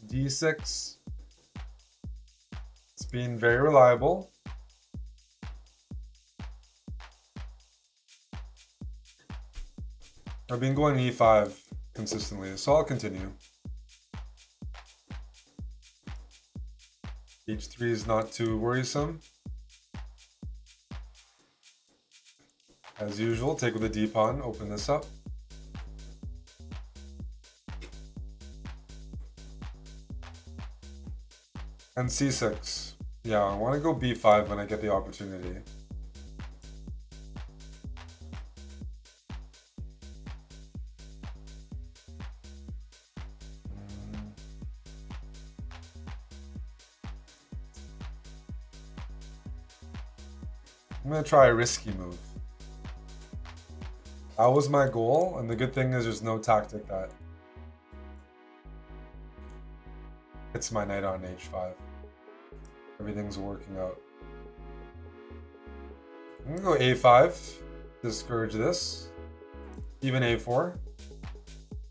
d6. It's being very reliable. I've been going e5 consistently, so I'll continue. h3 is not too worrisome. As usual, take with the d pawn, open this up. And c6. Yeah, I want to go b5 when I get the opportunity. I'm going to try a risky move. That was my goal, and the good thing is there's no tactic that hits my knight on h5. Everything's working out. I'm gonna go a5, discourage this. Even a4.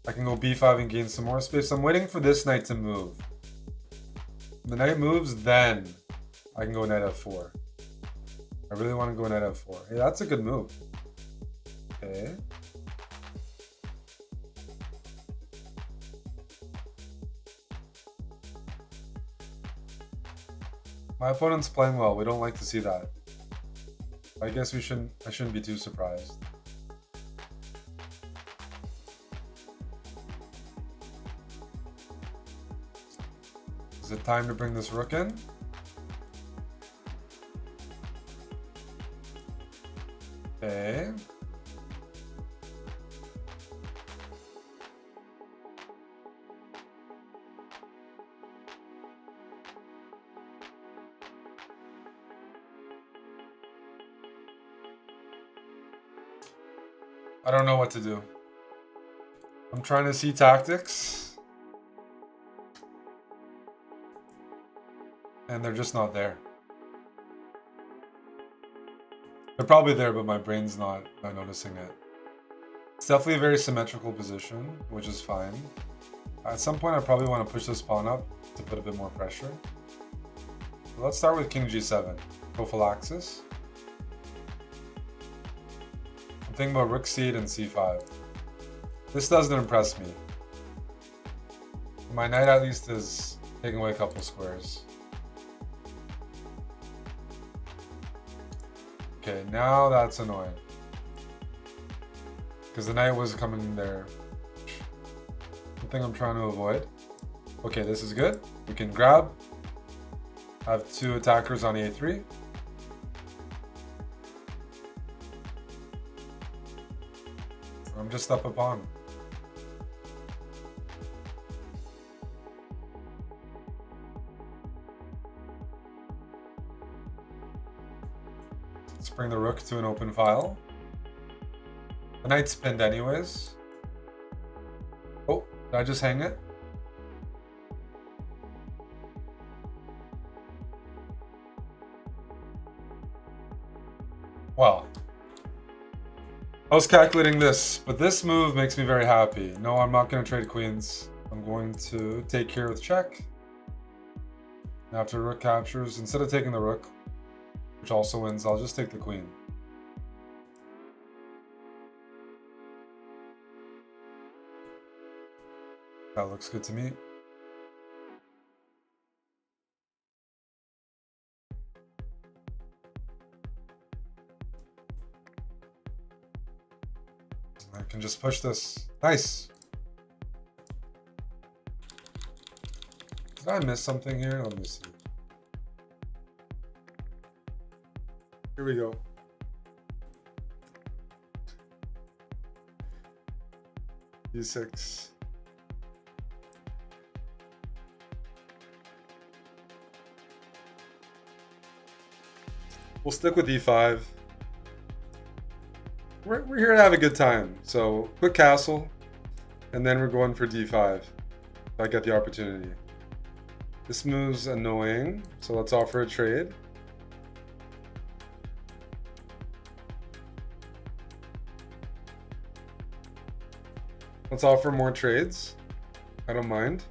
I can go b5 and gain some more space. I'm waiting for this knight to move. When the knight moves, then I can go knight f4. I really want to go knight f4. Hey, that's a good move. Okay. My opponent's playing well. We don't like to see that. I guess I shouldn't be too surprised. Is it time to bring this rook in? Okay. I don't know what to do. I'm trying to see tactics. And they're just not there. They're probably there, but my brain's not noticing it. It's definitely a very symmetrical position, which is fine. At some point, I probably want to push this pawn up to put a bit more pressure. So let's start with king g7. Prophylaxis. I'm thinking about rook c8 and c5. This doesn't impress me. My knight at least is taking away a couple squares. Okay, now that's annoying. Because the knight was coming there. The thing I'm trying to avoid. Okay, this is good. We can grab. I have two attackers on a3. I'm just up a pawn. Let's bring the rook to an open file. The knight's pinned anyways. Oh, did I just hang it? Wow. I was calculating this, but this move makes me very happy. No, I'm not going to trade queens. I'm going to take care with check. And after rook captures, instead of taking the rook, which also wins, I'll just take the queen. That looks good to me. I can just push this. Nice. Did I miss something here? Let me see. Here we go. D6. We'll stick with E5. We're here to have a good time. So quick castle, and then we're going for D5. If I get the opportunity. This move's annoying, so let's offer a trade. Let's offer more trades. I don't mind.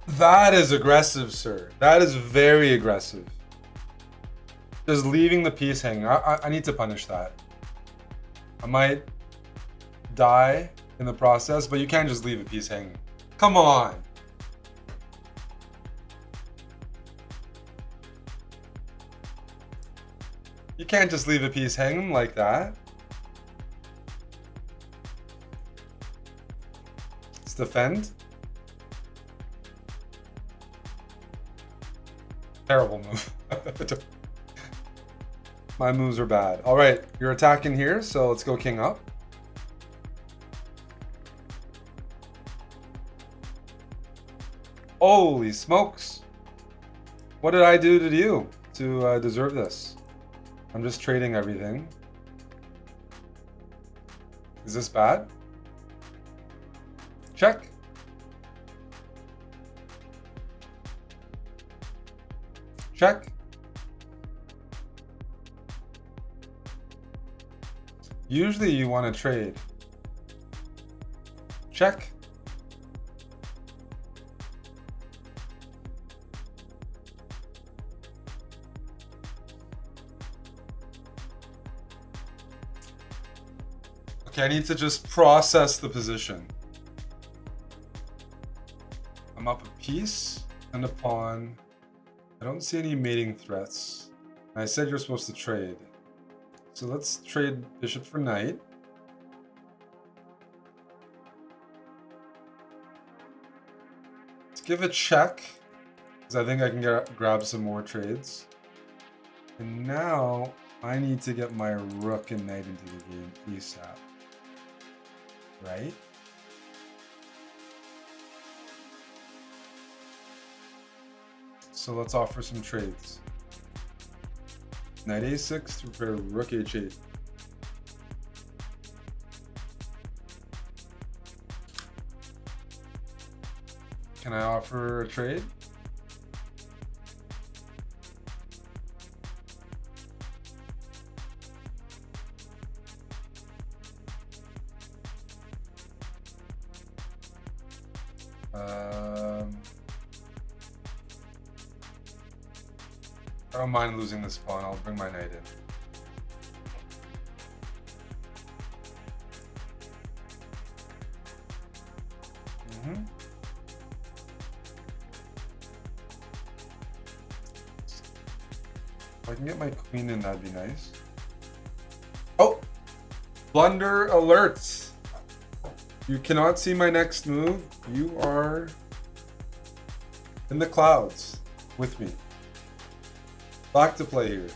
That is aggressive, sir. That is very aggressive. Just leaving the piece hanging. I need to punish that. I might die in the process, but you can't just leave a piece hanging. Come on. You can't just leave a piece hanging like that. Let's defend. Terrible move. My moves are bad. All right, you're attacking here, so let's go king up. Holy smokes. What did I do to you to deserve this? I'm just trading everything. Is this bad? Check. Check. Usually you want to trade. Check. Okay, I need to just process the position. I'm up a piece and a pawn. I don't see any mating threats. And I said you're supposed to trade. So let's trade bishop for knight. Let's give a check, because I think I can grab some more trades. And now I need to get my rook and knight into the game ASAP. Right? So let's offer some trades. Knight a6 to prepare rook h8. Can I offer a trade? I don't mind losing this pawn. I'll bring my knight in. If I can get my queen in, that'd be nice. Oh! Blunder alert! You cannot see my next move. You are in the clouds with me. Black to play here.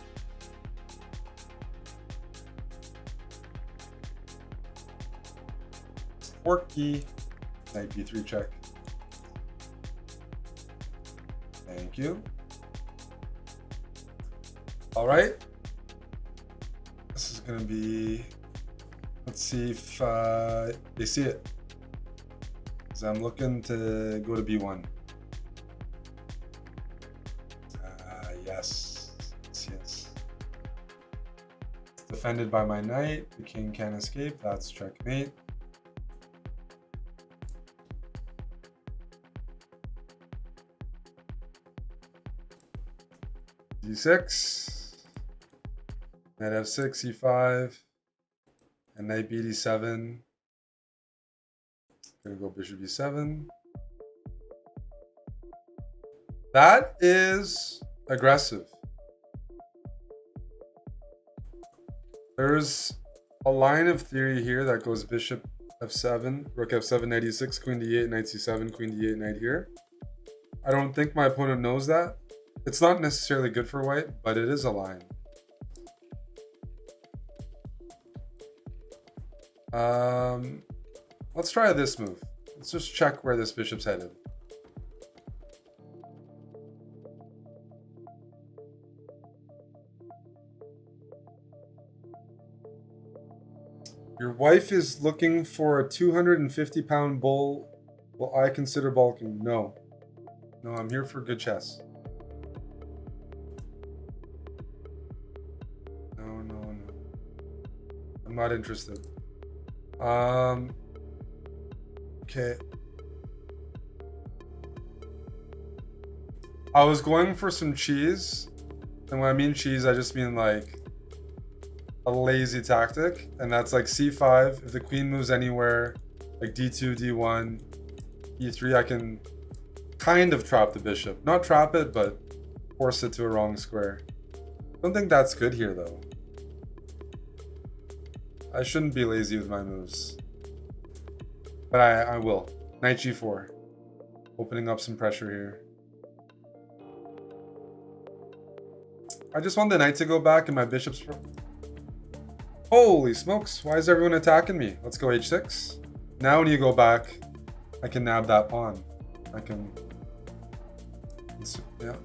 Forky. Knight b3 check. Thank you. All right. This is gonna be. Let's see if they see it. Because I'm looking to go to b1. Yes. Yes. It's defended by my knight. The king can't escape. That's checkmate. d6. Knight f6, e5. And knight bd7. Gonna go bishop e7. That is aggressive. There's a line of theory here that goes bishop f7, rook f7, knight e6, queen d8, knight c7, queen d8, knight here. I don't think my opponent knows that. It's not necessarily good for white, but it is a line. Let's try this move. Let's just check where this bishop's headed. Your wife is looking for a 250-pound bull. Will I consider bulking? No. No, I'm here for good chess. No. I'm not interested. Okay. I was going for some cheese. And when I mean cheese, I just mean like a lazy tactic. And that's like c5. If the queen moves anywhere, like d2, d1, e3, I can kind of trap the bishop. Not trap it, but force it to a wrong square. I don't think that's good here, though. I shouldn't be lazy with my moves. But I will. Knight g4. Opening up some pressure here. I just want the knight to go back and my bishop's... Holy smokes, why is everyone attacking me? Let's go h6. Now when you go back, I can nab that pawn. I can... Yeah.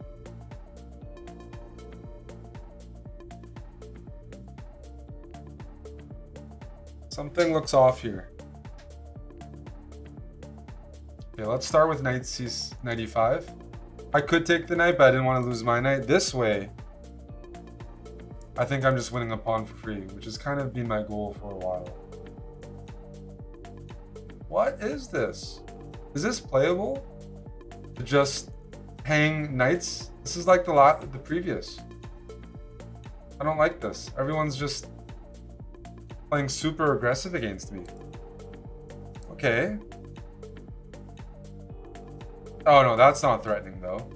Something looks off here. Okay, let's start with knight e5. I could take the knight, but I didn't want to lose my knight. This way, I think I'm just winning a pawn for free, which has kind of been my goal for a while. What is this? Is this playable? To just hang knights? This is like the previous. I don't like this. Everyone's just playing super aggressive against me. Okay. Oh no, that's not threatening though.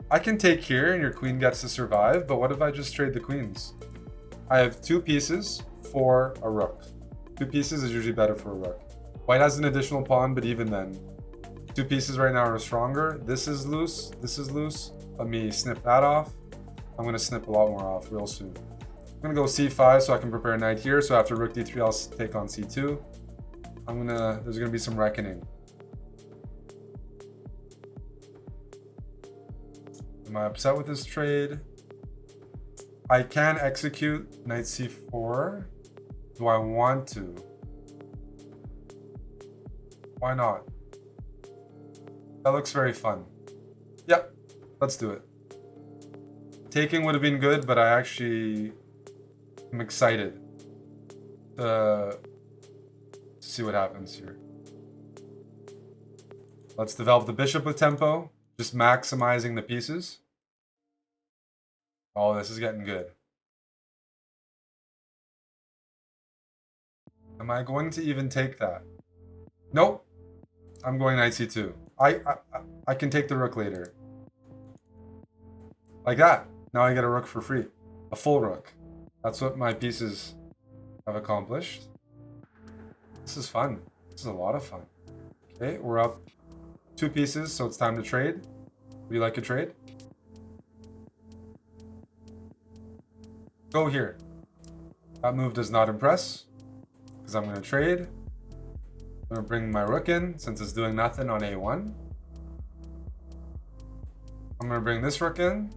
I can take here and your queen gets to survive, but what if I just trade the queens? I have 2 pieces for a rook. 2 pieces is usually better for a rook. White has an additional pawn, but even then, 2 pieces right now are stronger. This is loose, this is loose. Let me snip that off. I'm gonna snip a lot more off real soon. I'm gonna go c5 so I can prepare knight here. So after rook d3, I'll take on c2. There's gonna be some reckoning. Am I upset with this trade? I can execute knight c4. Do I want to? Why not? That looks very fun. Yep, let's do it. Taking would have been good, but I actually am excited to see what happens here. Let's develop the bishop with tempo, just maximizing the pieces. Oh, this is getting good. Am I going to even take that? Nope. I'm going knight c2. I can take the rook later. Like that. Now I get a rook for free. A full rook. That's what my pieces have accomplished. This is fun. This is a lot of fun. Okay, we're up 2 pieces, so it's time to trade. Would you like a trade? Go here. That move does not impress, because I'm going to trade. I'm going to bring my rook in, since it's doing nothing on a1. I'm going to bring this rook in,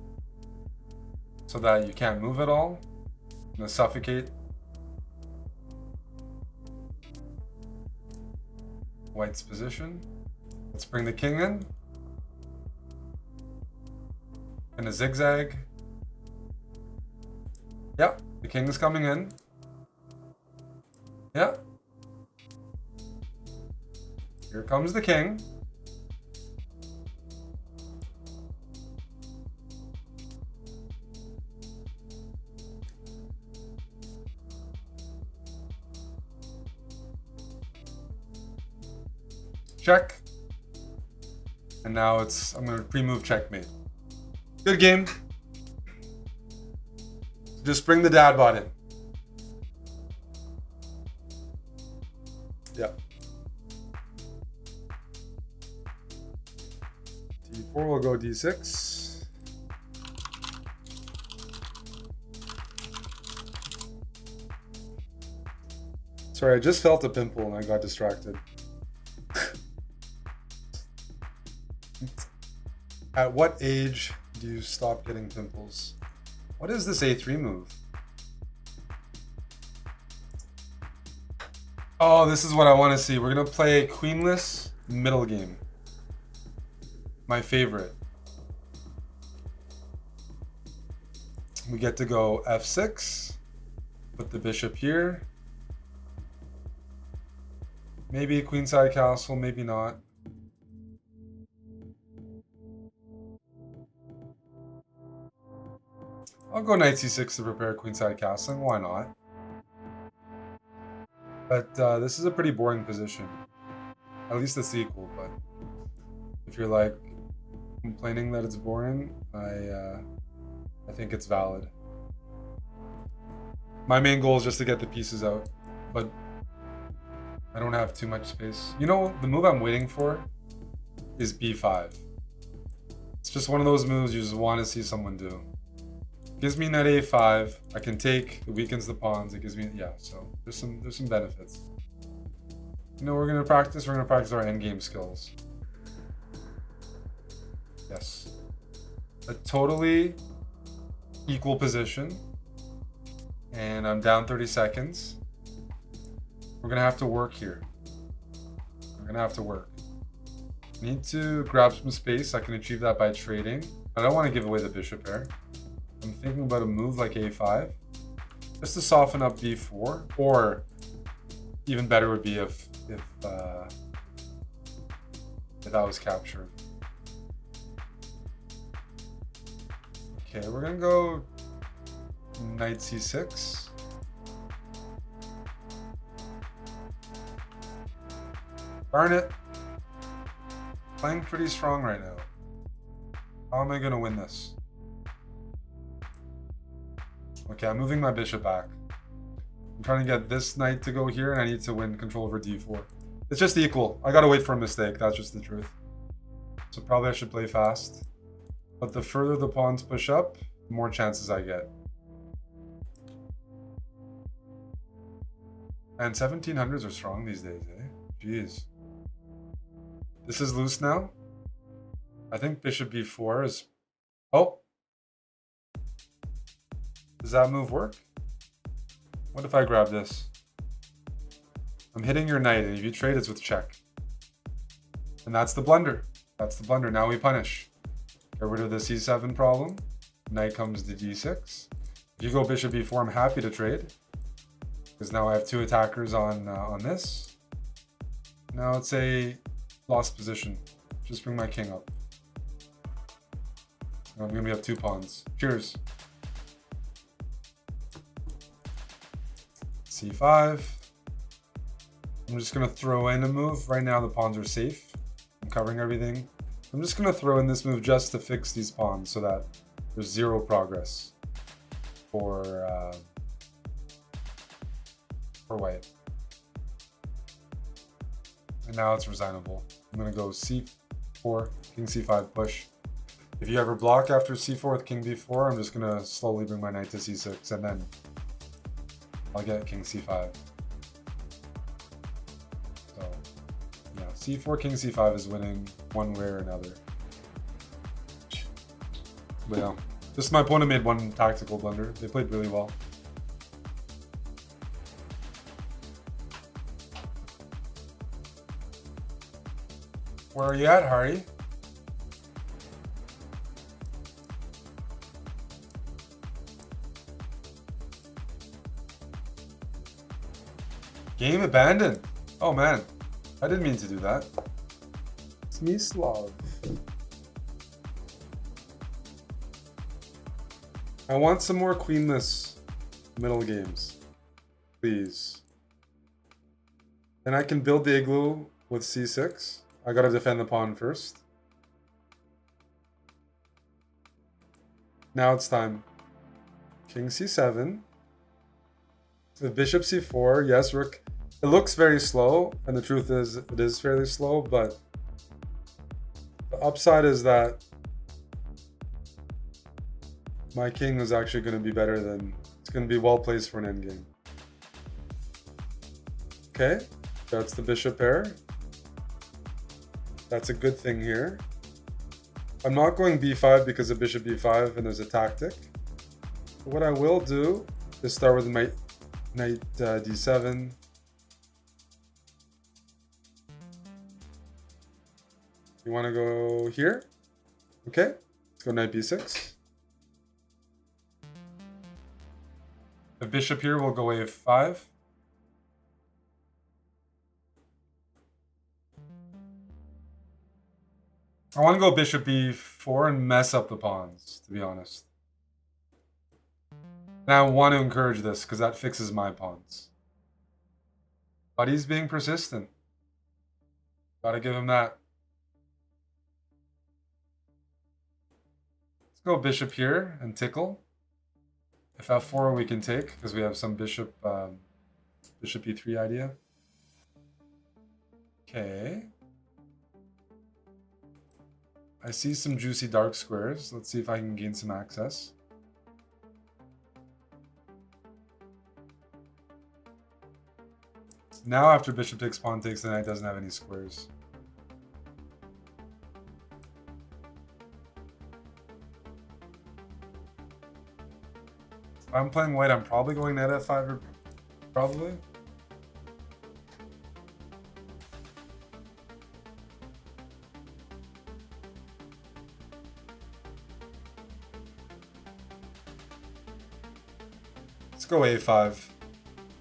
so that you can't move at all. I'm going to suffocate White's position. Let's bring the king in. And a zigzag. Yep, the king is coming in. Yep. Here comes the king. Check. And now I'm going to pre-move checkmate. Good game. Just bring the dad bot in. Yeah. d4 will go d6. Sorry, I just felt a pimple and I got distracted. At what age do you stop getting pimples? What is this a3 move? Oh, this is what I want to see. We're going to play queenless middle game. My favorite. We get to go f6. Put the bishop here. Maybe a queenside castle, maybe not. I'll go knight c6 to prepare queenside castling. Why not? But this is a pretty boring position. At least it's equal, but if you're like complaining that it's boring, I think it's valid. My main goal is just to get the pieces out, but I don't have too much space. You know, the move I'm waiting for is b5. It's just one of those moves you just want to see someone do. It gives me knight a5. I can take. It weakens the pawns. It gives me, yeah. So there's some benefits. You know, we're gonna practice. We're gonna practice our endgame skills. Yes, a totally equal position, and I'm down 30 seconds. We're gonna have to work here. We're gonna have to work. Need to grab some space. I can achieve that by trading. I don't want to give away the bishop here. I'm thinking about a move like a5, just to soften up b4, or even better would be if that was captured. Okay, we're gonna go knight c6. Darn it. Playing pretty strong right now. How am I gonna win this? Okay, I'm moving my bishop back. I'm trying to get this knight to go here, and I need to win control over d4. It's just equal. I gotta wait for a mistake. That's just the truth. So probably I should play fast. But the further the pawns push up, the more chances I get. And 1700s are strong these days, eh? Jeez. This is loose now. I think bishop b4 is... Oh! Does that move work? What if I grab this? I'm hitting your knight, and if you trade, it's with check. And that's the blunder. That's the blunder. Now we punish. Get rid of the c7 problem. Knight comes to d6. If you go bishop b4, I'm happy to trade, because now I have two attackers on this. Now it's a lost position. Just bring my king up. I'm gonna have two pawns. Cheers. c5. I'm just gonna throw in a move. Right now the pawns are safe. I'm covering everything. I'm just gonna throw in this move just to fix these pawns so that there's zero progress for white. And now it's resignable. I'm gonna go c4, king c5 push. If you ever block after c4 with king b4, I'm just gonna slowly bring my knight to c6, and then I'll get king c5. So yeah, c4, king c5 is winning one way or another. But yeah, just my opponent made one tactical blunder. They played really well. Where are you at, Hardy? Game abandoned. Oh man, I didn't mean to do that. It's me, Slav. I want some more queenless middle games, please. Then I can build the igloo with c6. I gotta defend the pawn first. Now it's time. King c7. The bishop c4. Yes, rook. It looks very slow, and the truth is it is fairly slow, but the upside is that my king is actually going to be better than... It's going to be well placed for an endgame. Okay, that's the bishop pair. That's a good thing here. I'm not going b5 because of bishop b5 and there's a tactic. But what I will do is start with my knight d7. You want to go here? Okay, let's go knight b6. The bishop here will go a5. I want to go bishop b4 and mess up the pawns, to be honest. And I want to encourage this because that fixes my pawns. But he's being persistent. Gotta give him that. Let's go bishop here and tickle. If f4 we can take because we have some bishop bishop e3 idea. Okay. I see some juicy dark squares. Let's see if I can gain some access. Now after bishop takes, pawn takes, the knight doesn't have any squares. If I'm playing white, I'm probably going knight f5 or probably. Let's go a5.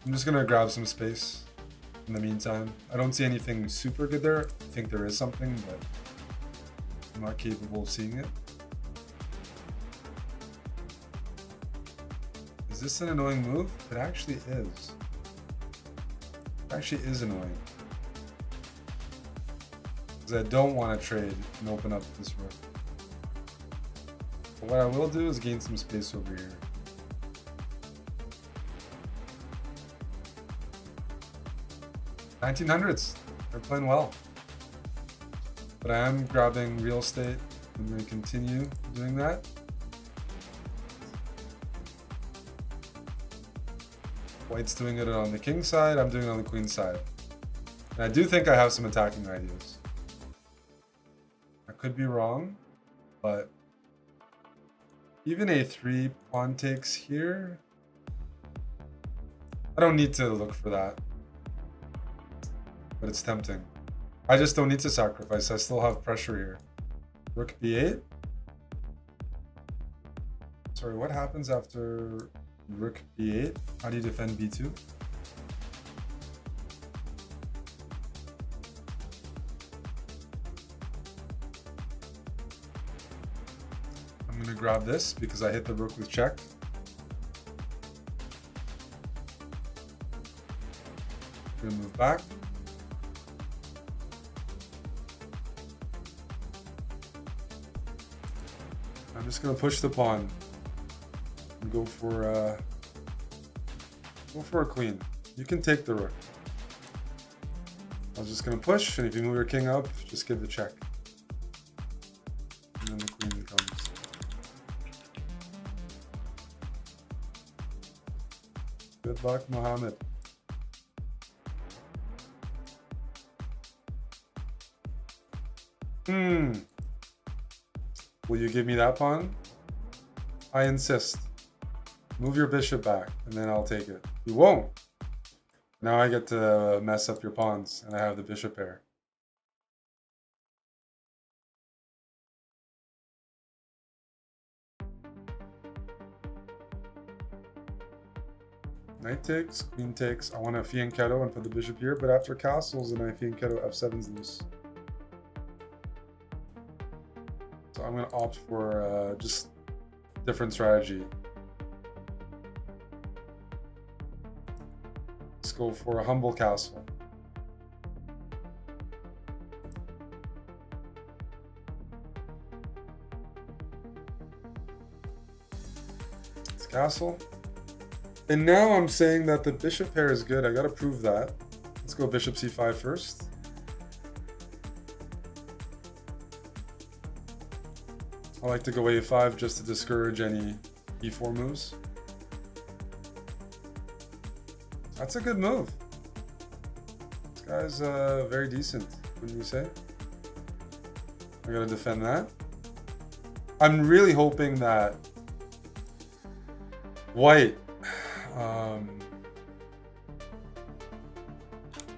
I'm just gonna grab some space in the meantime. I don't see anything super good there. I think there is something, but I'm not capable of seeing it. Is this an annoying move? It actually is. It actually is annoying. Because I don't want to trade and open up this rook. But what I will do is gain some space over here. 1900s, they're playing well. But I am grabbing real estate. I'm going to continue doing that. White's doing it on the king side, I'm doing it on the queen side. And I do think I have some attacking ideas. I could be wrong, but even a3 pawn takes here. I don't need to look for that. But it's tempting. I just don't need to sacrifice. I still have pressure here. Rook b8. Sorry, what happens after rook b8? How do you defend b2? I'm going to grab this because I hit the rook with check. I'm going to move back. I'm just gonna push the pawn and go for a queen. You can take the rook. I was just gonna push, and if you move your king up, just give the check, and then the queen comes. Good luck, Mohammed. Will you give me that pawn? I insist. Move your bishop back, and then I'll take it. You won't. Now I get to mess up your pawns, and I have the bishop pair. Knight takes, queen takes. I want to fianchetto and put the bishop here, but after castles and I fianchetto, f7's loose. So I'm going to opt for just different strategy. Let's go for a humble castle. It's castle. And now I'm saying that the bishop pair is good. I gotta prove that. Let's go bishop c5 first. I like to go a5 just to discourage any e4 moves. That's a good move. This guy's very decent, wouldn't you say? I gotta defend that. I'm really hoping that white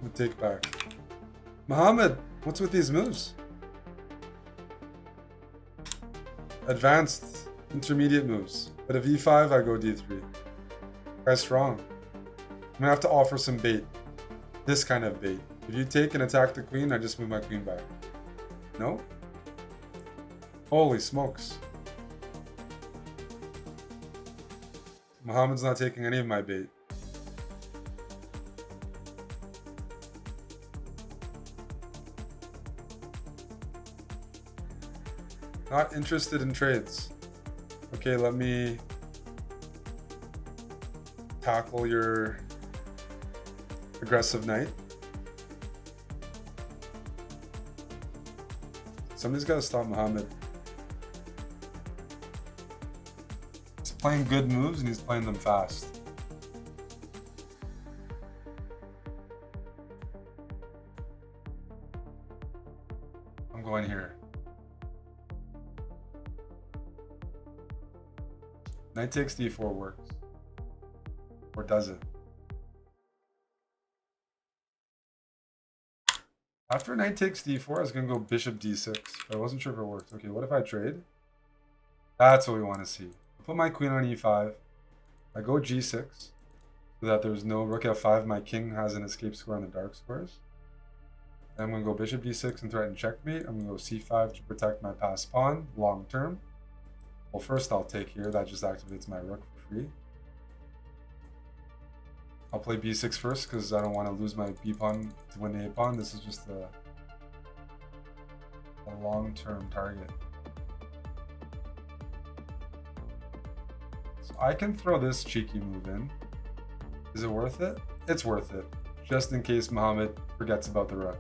would take back. Mohammed, what's with these moves? Advanced, intermediate moves. But if e5, I go d3. Guy's strong. I'm gonna have to offer some bait. This kind of bait. If you take and attack the queen, I just move my queen back. No? Holy smokes. Muhammad's not taking any of my bait. Not interested in trades. Okay, let me tackle your aggressive knight. Somebody's got to stop Muhammad. He's playing good moves and he's playing them fast. I'm going here. Knight takes d4 works. Or does it? After knight takes d4, I was going to go bishop d6. But I wasn't sure if it worked. Okay, what if I trade? That's what we want to see. I put my queen on e5. I go g6. So that there's no rook f5. My king has an escape square on the dark squares. And I'm going to go bishop d6 and threaten checkmate. I'm going to go c5 to protect my passed pawn long term. Well, first I'll take here. That just activates my rook for free. I'll play b6 first because I don't want to lose my b pawn to win the a pawn. This is just a long-term target. So I can throw this cheeky move in. Is it worth it? It's worth it. Just in case Muhammad forgets about the rook.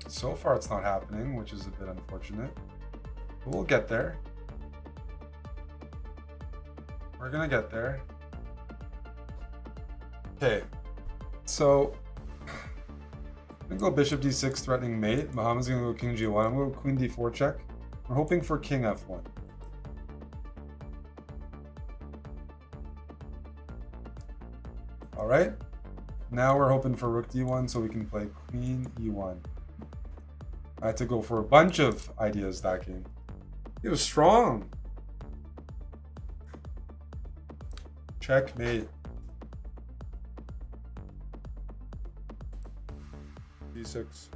So far it's not happening, which is a bit unfortunate. But we'll get there. We're gonna get there. Okay, so I'm gonna go bishop d6 threatening mate. Muhammad's gonna go king g1. I'm gonna go queen d4 check. We're hoping for king f1. All right, now we're hoping for rook d1 so we can play queen e1. I had to go for a bunch of ideas that game. It was strong. Checkmate. d6.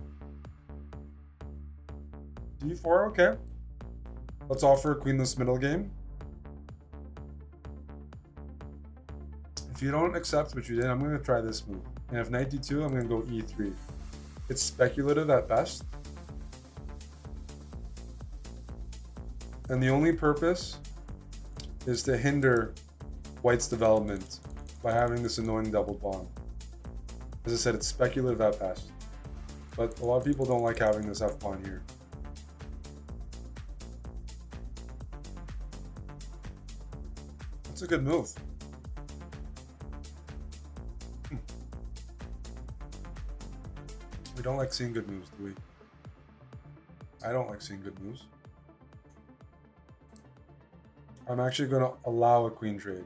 d4, okay. Let's offer a queenless middle game. If you don't accept what you did, I'm going to try this move. And if knight d2, I'm going to go e3. It's speculative at best. And the only purpose is to hinder white's development by having this annoying double pawn. As I said, it's speculative at best. But a lot of people don't like having this f pawn here. That's a good move. We don't like seeing good moves, do we? I don't like seeing good moves. I'm actually going to allow a queen trade.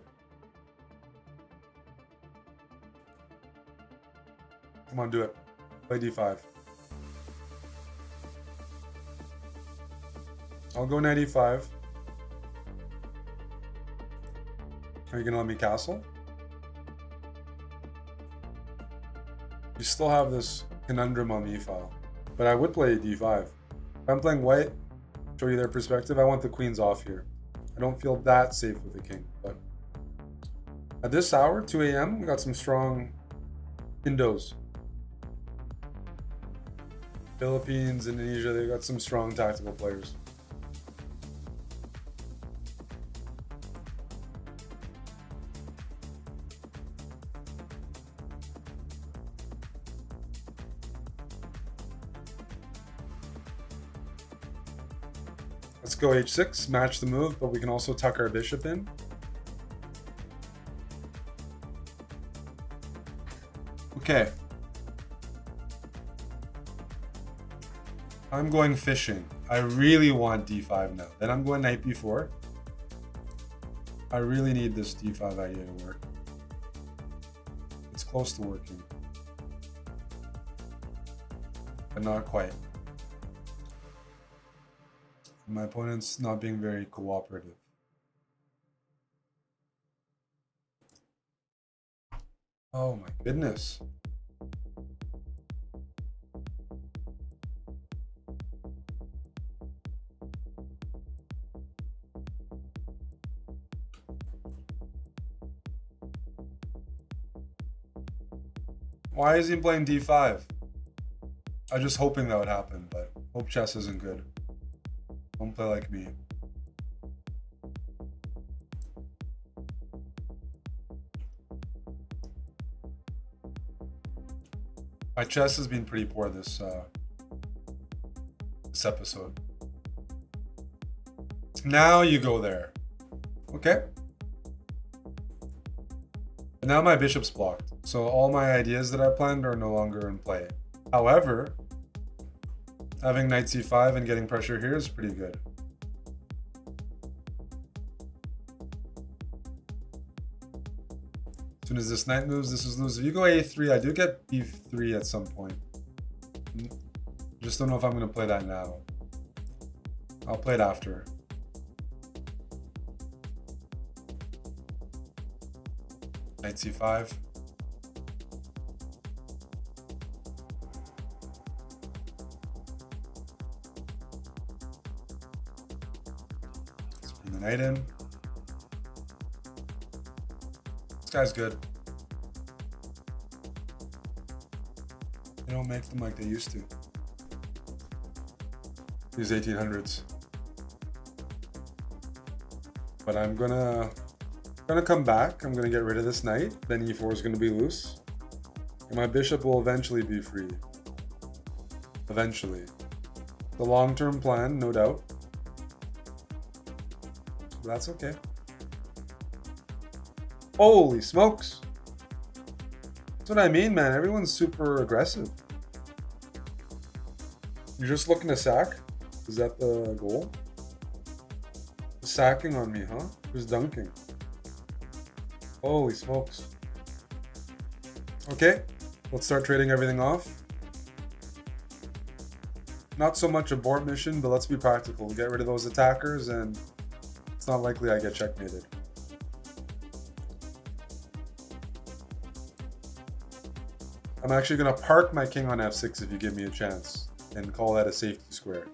Come on, do it. Play d5. I'll go knight e5. Are you going to let me castle? You still have this conundrum on the e-file. But I would play d5. If I'm playing white, show you their perspective, I want the queens off here. I don't feel that safe with the king, but at this hour, 2 a.m., we got some strong Indos. Philippines, Indonesia, they got some strong tactical players. Let's go h6, match the move, but we can also tuck our bishop in. Okay. I'm going fishing. I really want d5 now. Then I'm going knight b4. I really need this d5 idea to work. It's close to working. But not quite. My opponent's not being very cooperative. Oh my goodness. Why is he playing d5? I'm just hoping that would happen, but hope chess isn't good. Don't play like me. My chess has been pretty poor this episode. Now you go there. Okay. And now my bishop's blocked. So all my ideas that I planned are no longer in play. However, having knight c5 and getting pressure here is pretty good. As soon as this knight moves, this is lose. If you go a3, I do get b3 at some point. Just don't know if I'm going to play that now. I'll play it after. Knight c5. Let's bring the knight in. This guy's good. They don't make them like they used to. These 1800s. But I'm gonna come back. I'm gonna get rid of this knight. Then e4 is gonna be loose. And my bishop will eventually be free. Eventually. The long-term plan, no doubt. But that's okay. Holy smokes! That's what I mean, man. Everyone's super aggressive. You're just looking to sack? Is that the goal? Sacking on me, huh? Who's dunking? Holy smokes. Okay, let's start trading everything off. Not so much a board mission, but let's be practical. Get rid of those attackers and it's not likely I get checkmated. I'm actually going to park my king on f6 if you give me a chance and call that a safety square.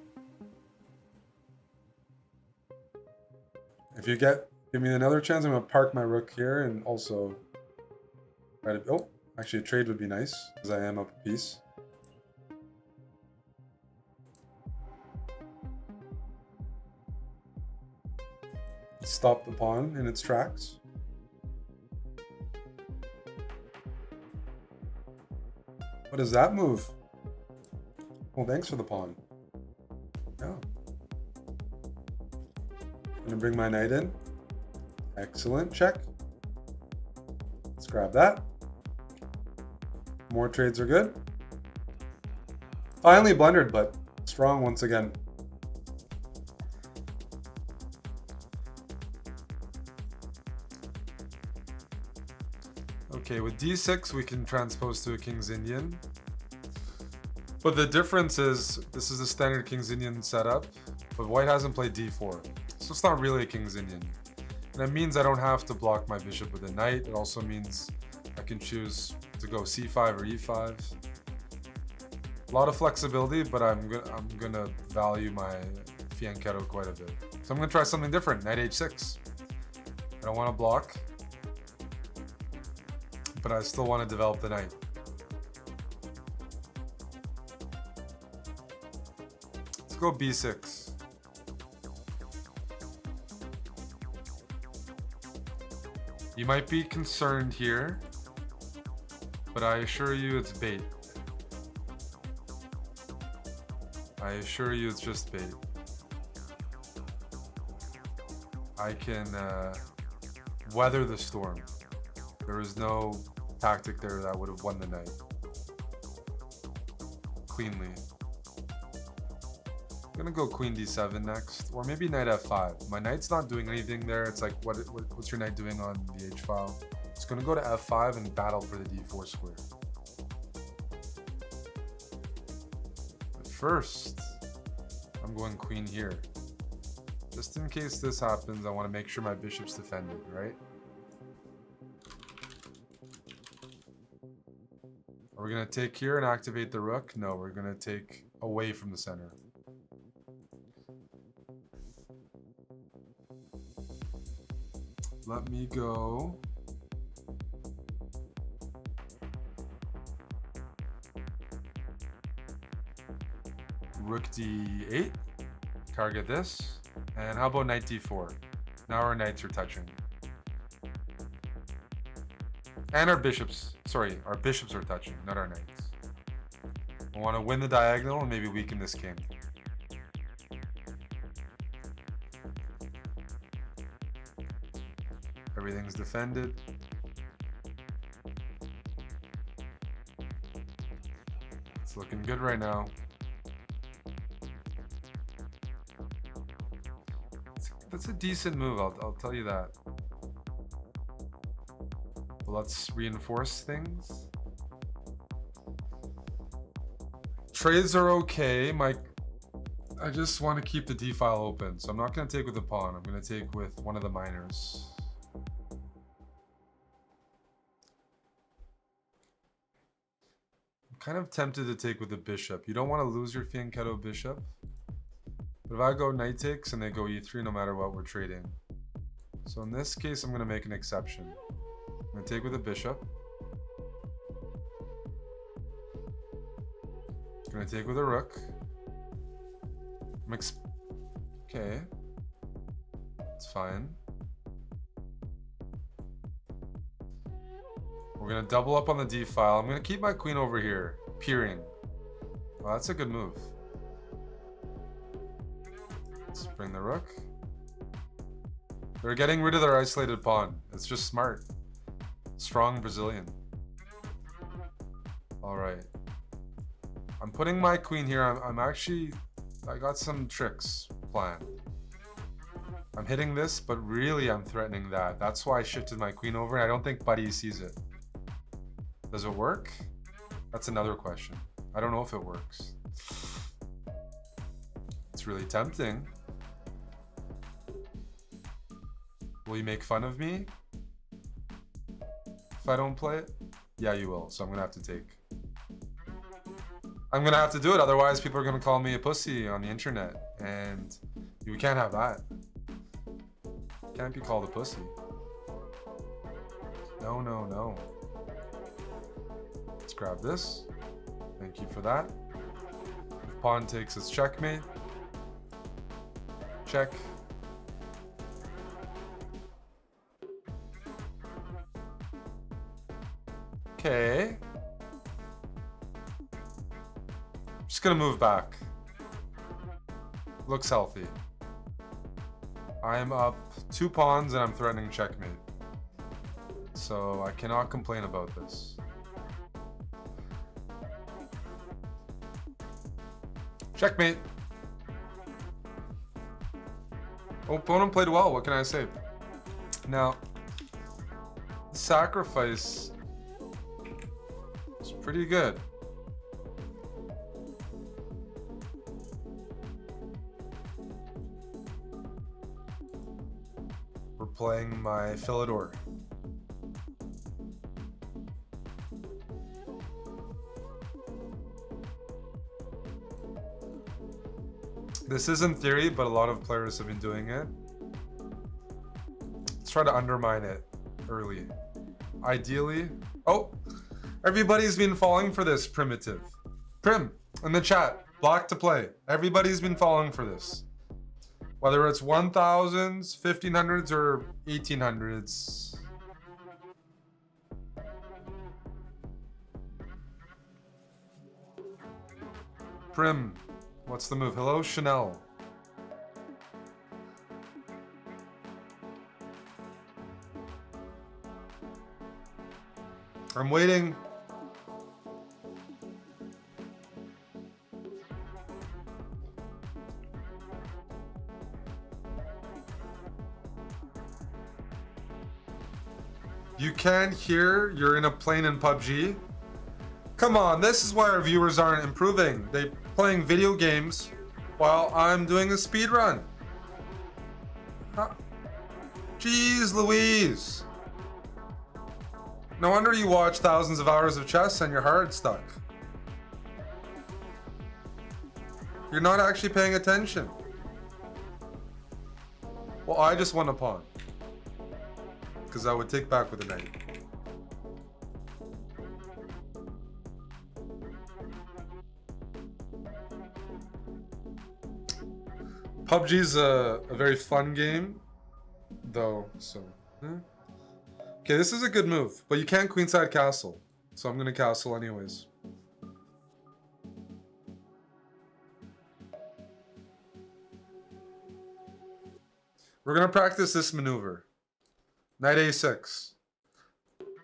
If you give me another chance, I'm going to park my rook here and also try to... Oh, actually a trade would be nice because I am up a piece. Stop the pawn in its tracks. What is that move? Well, thanks for the pawn. Yeah. Gonna bring my knight in. Excellent. Check. Let's grab that. More trades are good. Finally blundered, but strong once again. Okay, with d6 we can transpose to a King's Indian. But the difference is, this is the standard King's Indian setup, but white hasn't played d4. So it's not really a King's Indian. And that means I don't have to block my bishop with a knight. It also means I can choose to go c5 or e5. A lot of flexibility, but I'm gonna value my fianchetto quite a bit. So I'm gonna try something different, knight h6. I don't want to block, but I still want to develop the knight. Let's go b6. You might be concerned here, but I assure you it's bait. I assure you it's just bait. I can weather the storm. There is no tactic there that would have won the night cleanly. I'm gonna go queen d7 next, or maybe knight f5. My knight's not doing anything there. It's like, what's your knight doing on the h file? It's gonna go to f5 and battle for the d4 square. But first, I'm going queen here. Just in case this happens, I want to make sure my bishop's defended, right? Are we going to take here and activate the rook? No, we're going to take away from the center. Let me go Rook d8. Target this. And how about knight d4? Now our knights are touching. And our bishops. Sorry, our bishops are touching, not our knights. I want to win the diagonal and maybe weaken this king. Everything's defended. It's looking good right now. That's a decent move, I'll tell you that. But let's reinforce things. Trades are okay. I just want to keep the d file open, so I'm not going to take with the pawn. I'm going to take with one of the minors. I'm kind of tempted to take with the bishop. You don't want to lose your fianchetto bishop. But if I go knight takes and they go e3, no matter what, we're trading. So in this case, I'm going to make an exception. I'm going to take with the bishop. I'm going to take with a rook. Okay. It's fine. We're going to double up on the d file. I'm going to keep my queen over here, peering. Well, that's a good move. Let's bring the rook. They're getting rid of their isolated pawn. It's just smart. Strong Brazilian. All right. I'm putting my queen here. I got some tricks planned. I'm hitting this, but really I'm threatening that. That's why I shifted my queen over. I don't think Buddy sees it. Does it work? That's another question. I don't know if it works. It's really tempting. Will you make fun of me if I don't play it? Yeah, you will. So I'm gonna have to take. I'm gonna have to do it, otherwise people are gonna call me a pussy on the internet, and you can't have that. Can't be called a pussy. No, no, no. Let's grab this. Thank you for that. If pawn takes, it's checkmate. Check. Okay. Just gonna move back. Looks healthy. I'm up 2 pawns and I'm threatening checkmate. So I cannot complain about this. Checkmate. Opponent played well, what can I say? Now, sacrifice is pretty good. We're playing my Philidor. This is in theory, but a lot of players have been doing it. Let's try to undermine it early. Ideally. Oh, everybody's been falling for this primitive. Prim, in the chat, block to play. Everybody's been falling for this. Whether it's 1000s, 1500s, or 1800s. Prim. What's the move? Hello, Chanel. I'm waiting. You can't hear? You're in a plane in PUBG? Come on, this is why our viewers aren't improving. They're playing video games while I'm doing a speed run. Jeez Louise. No wonder you watch thousands of hours of chess and your heart's stuck. You're not actually paying attention. Well, I just won a pawn. Because I would take back with a knight. PUBG's a very fun game, though, so... Okay, this is a good move, but you can't queenside castle, so I'm gonna castle anyways. We're gonna practice this maneuver. Knight a6.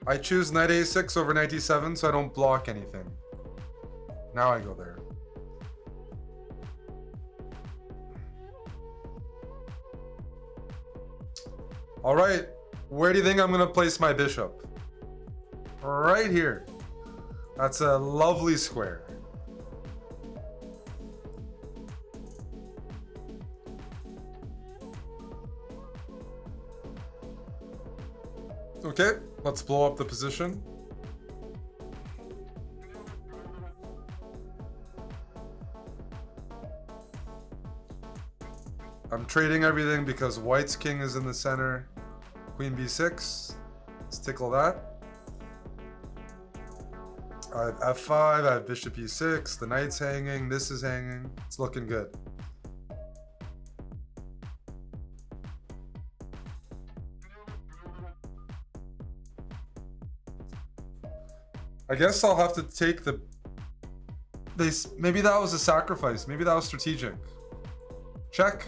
I choose knight a6 over knight e7 so I don't block anything. Now I go there. Alright, where do you think I'm gonna place my bishop? Right here. That's a lovely square. Okay, let's blow up the position. I'm trading everything because white's king is in the center. Queen b6. Let's tickle that. I have f5, I have bishop e6, the knight's hanging, this is hanging. It's looking good. I guess I'll have to take the... Maybe that was a sacrifice. Maybe that was strategic. Check.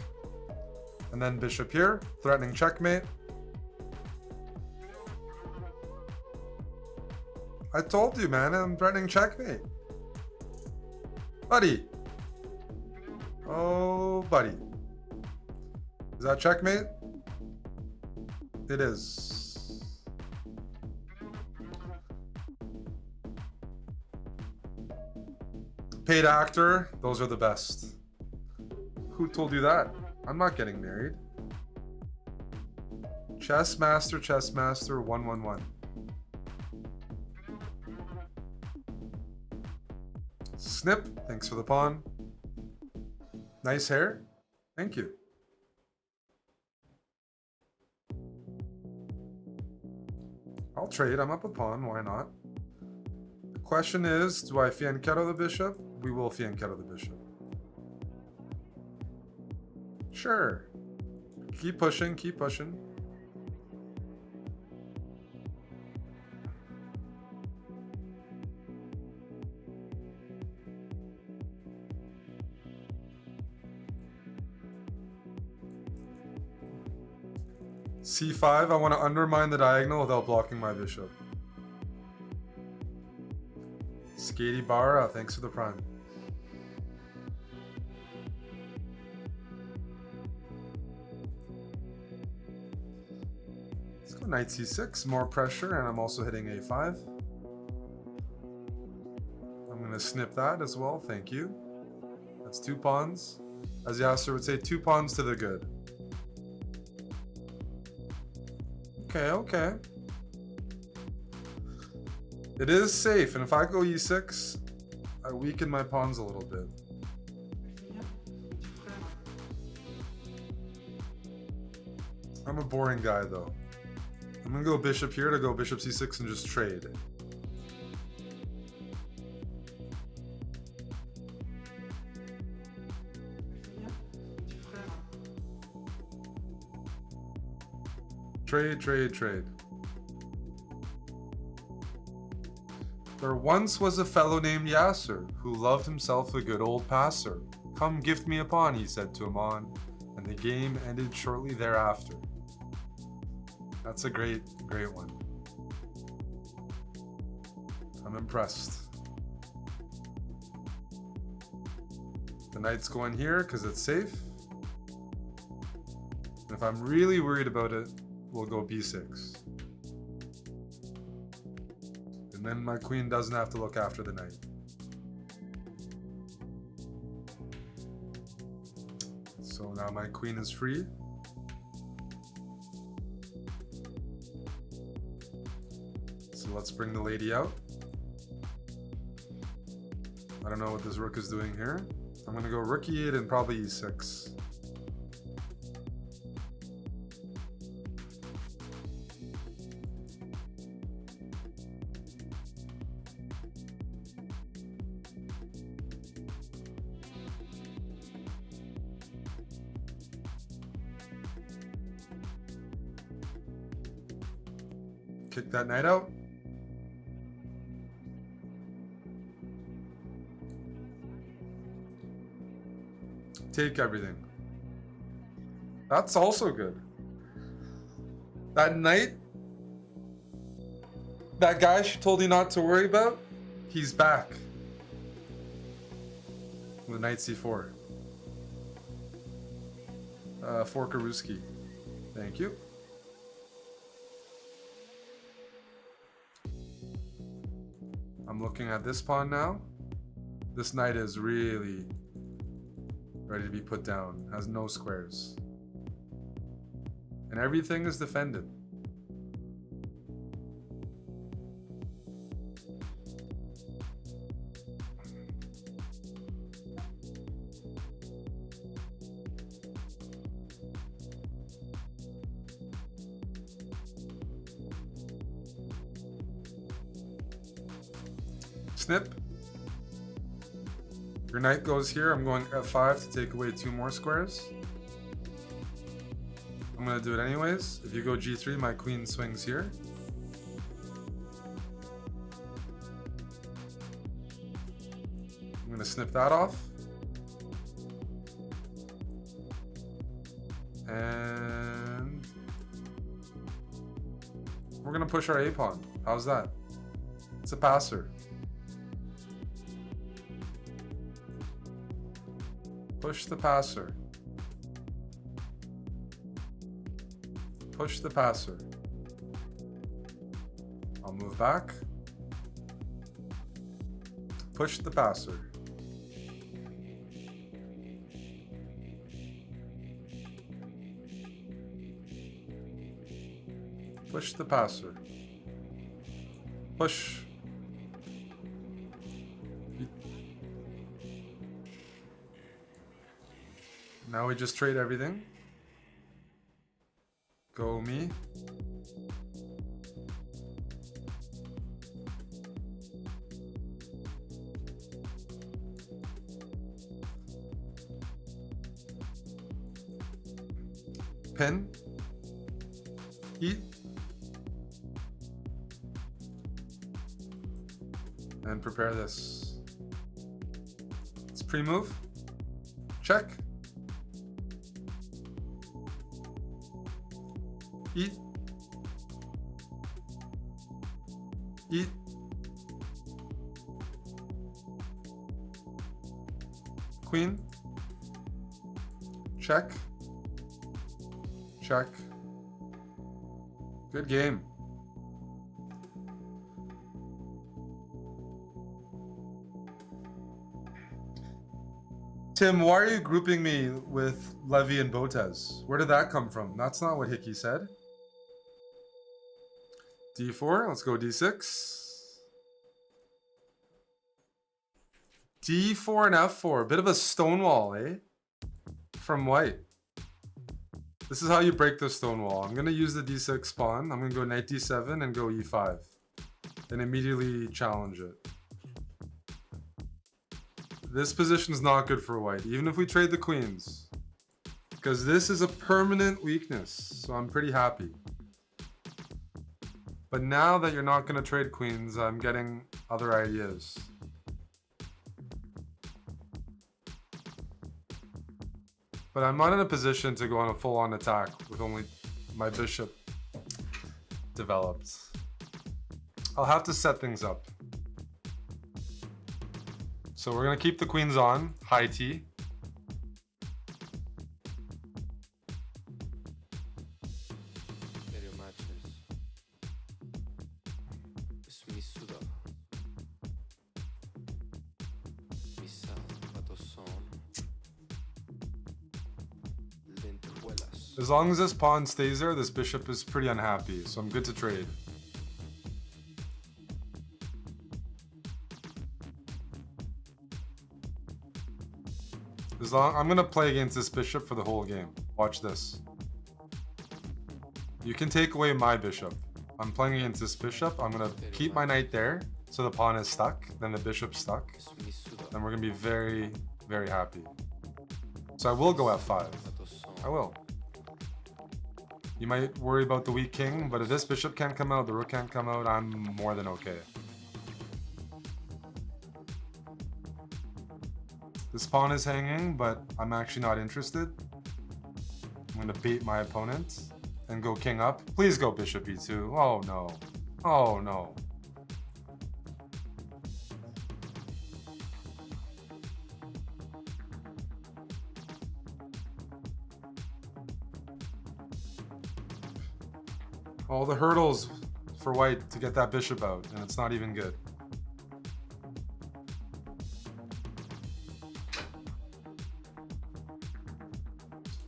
And then bishop here, threatening checkmate. I told you, man, I'm threatening checkmate. Buddy. Oh, buddy. Is that checkmate? It is. Paid actor, those are the best. Who told you that? I'm not getting married. Chess master, 111. Snip, thanks for the pawn. Nice hair. Thank you. I'll trade, I'm up a pawn, why not? The question is, do I fianchetto the bishop? We will fianchetto the bishop. Sure. Keep pushing, keep pushing. C5, I want to undermine the diagonal without blocking my bishop. Skatey Barra, thanks for the prime. Let's go knight c6, more pressure, and I'm also hitting a5. I'm going to snip that as well, thank you. That's 2 pawns. As Yasser would say, 2 pawns to the good. Okay, okay. It is safe, and if I go e6, I weaken my pawns a little bit. I'm a boring guy, though. I'm gonna go bishop here to go bishop c6 and just trade. Trade, trade, trade. There once was a fellow named Yasser, who loved himself a good old passer. Come gift me a pawn, he said to Amon, and the game ended shortly thereafter. That's a great, great one. I'm impressed. The knight's going here because it's safe. And if I'm really worried about it, we'll go b6. And then my queen doesn't have to look after the knight. So now my queen is free. So let's bring the lady out. I don't know what this rook is doing here. I'm gonna go rook e8 and probably e6. Kick that knight out. Take everything. That's also good. That knight, that guy she told you not to worry about, he's back. With knight c4. Forkaruski. Thank you. I'm looking at this pawn now. This knight is really ready to be put down. Has no squares. And everything is defended. Snip. Your knight goes here. I'm going f5 to take away 2 more squares. I'm going to do it anyways. If you go g3, my queen swings here. I'm going to snip that off. And we're going to push our a pawn. How's that? It's a passer. Push the passer. Push the passer. I'll move back. Push the passer. Push the passer. Push. Now we just trade everything. Go me. Pin. Eat. And prepare this. It's pre-move. Check. Eat. Eat. Queen. Check. Check. Good game. Tim, why are you grouping me with Levy and Botez? Where did that come from? That's not what Hickey said. D4, let's go D6. D4 and F4, a bit of a stonewall, eh? From white. This is how you break the stonewall. I'm gonna use the D6 pawn. I'm gonna go knight D7 and go E5. And immediately challenge it. This position is not good for white, even if we trade the queens. Because this is a permanent weakness, so I'm pretty happy. But now that you're not going to trade queens, I'm getting other ideas. But I'm not in a position to go on a full-on attack with only my bishop developed. I'll have to set things up. So we're going to keep the queens on, high T. As long as this pawn stays there, this bishop is pretty unhappy, so I'm good to trade. I'm gonna play against this bishop for the whole game. Watch this. You can take away my bishop. I'm playing against this bishop. I'm gonna keep my knight there, so the pawn is stuck, then the bishop's stuck. And we're gonna be very, very happy. So I will go F5. I will. You might worry about the weak king, but if this bishop can't come out, the rook can't come out, I'm more than okay. This pawn is hanging, but I'm actually not interested. I'm gonna bait my opponent and go king up. Please go bishop e2. Oh no. Oh no. All the hurdles for white to get that bishop out, and it's not even good.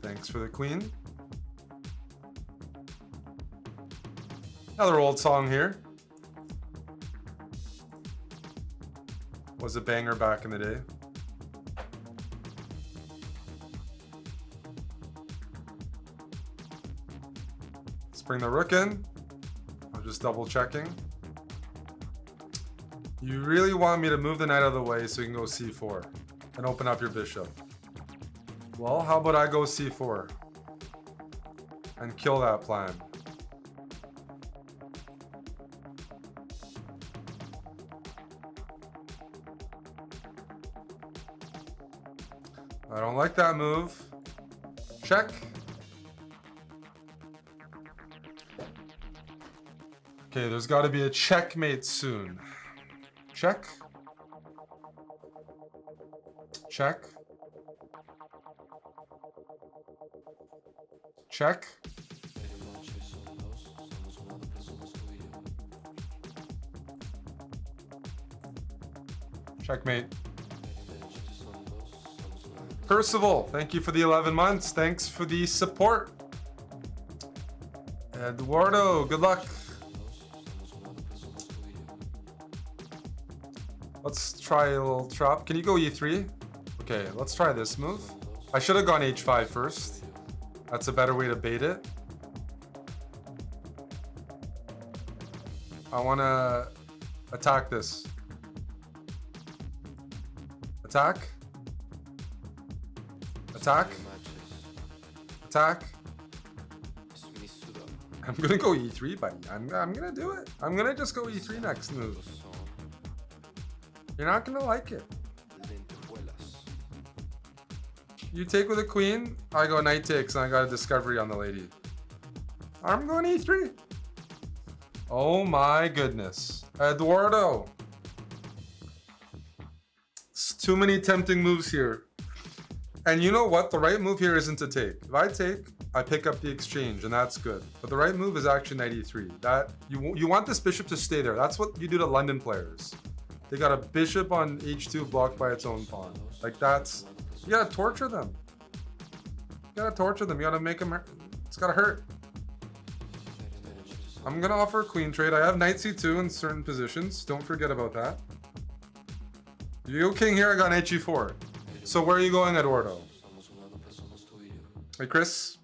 Thanks for the queen. Another old song here. Was a banger back in the day. Let's bring the rook in. I'm just double checking. You really want me to move the knight out of the way so you can go c4 and open up your bishop. Well, how about I go c4 and kill that plan? I don't like that move. Check. Okay, there's got to be a checkmate soon. Check. Check. Check. Checkmate. Percival, thank you for the 11 months. Thanks for the support. Eduardo, good luck. Let's try a little trap. Can you go e3? Okay, let's try this move. I should have gone h5 first. That's a better way to bait it. I want to attack this. Attack. Attack. Attack. I'm gonna go e3, buddy. I'm gonna do it. I'm gonna just go e3 next move. You're not gonna like it. You take with a queen, I go knight takes, and I got a discovery on the lady. I'm going e3. Oh my goodness. Eduardo. It's too many tempting moves here. And you know what? The right move here isn't to take. If I take, I pick up the exchange, and that's good. But the right move is actually knight e3. That you want this bishop to stay there. That's what you do to London players. They got a bishop on h2 blocked by its own pawn. Like that's, you gotta torture them. You gotta torture them. You gotta make them, it's gotta hurt. I'm gonna offer a queen trade. I have knight c2 in certain positions. Don't forget about that. You go king here, I got knight g4. So where are you going, Eduardo? Hey, Chris.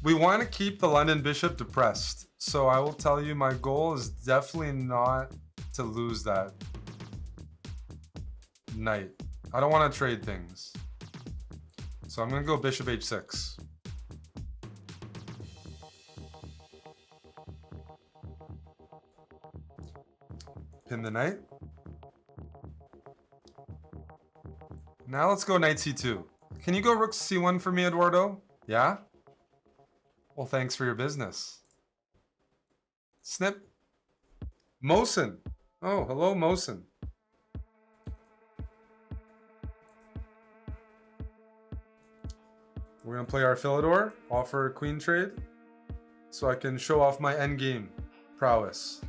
We want to keep the London bishop depressed. So I will tell you my goal is definitely not to lose that knight. I don't want to trade things. So I'm going to go bishop h6. Pin the knight. Now let's go knight c2. Can you go rook c1 for me, Eduardo? Yeah? Well, thanks for your business. Snip. Mosin. Oh, hello, Mosin. We're going to play our Philidor, offer a queen trade, so I can show off my endgame prowess.